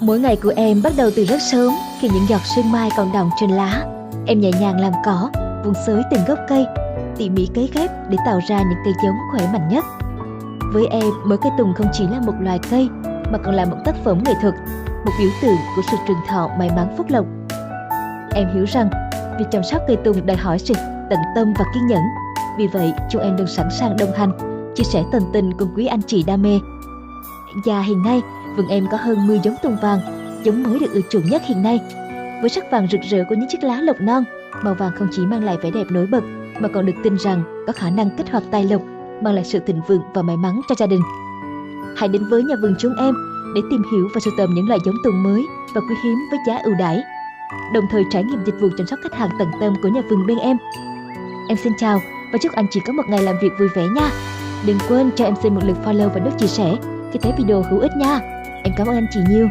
Mỗi ngày của em bắt đầu từ rất sớm, khi những giọt sương mai còn đọng trên lá. Em nhẹ nhàng làm cỏ, vuông xới từng gốc cây, tỉ mỉ cấy ghép để tạo ra những cây giống khỏe mạnh nhất. Với em, mỗi cây tùng không chỉ là một loài cây, mà còn là một tác phẩm nghệ thuật, một biểu tượng của sự trường thọ, may mắn, phúc lộc. Em hiểu rằng việc chăm sóc cây tùng đòi hỏi sự tận tâm và kiên nhẫn. Vì vậy, chúng em luôn sẵn sàng đồng hành, chia sẻ tận tình cùng quý anh chị đam mê. Và hiện nay, vườn em có hơn 10 giống tùng vàng, giống mới được ưa chuộng nhất hiện nay. Với sắc vàng rực rỡ của những chiếc lá lộc non, màu vàng không chỉ mang lại vẻ đẹp nổi bật, mà còn được tin rằng có khả năng kích hoạt tài lộc, mang lại sự thịnh vượng và may mắn cho gia đình. Hãy đến với nhà vườn chúng em để tìm hiểu và sưu tầm những loại giống tùng mới và quý hiếm với giá ưu đãi, đồng thời trải nghiệm dịch vụ chăm sóc khách hàng tận tâm của nhà vườn bên em. Em xin chào và chúc anh chị có một ngày làm việc vui vẻ nha. Đừng quên cho em xin một lượt follow và nút chia sẻ khi thấy video hữu ích nha. Em cảm ơn anh chị nhiều.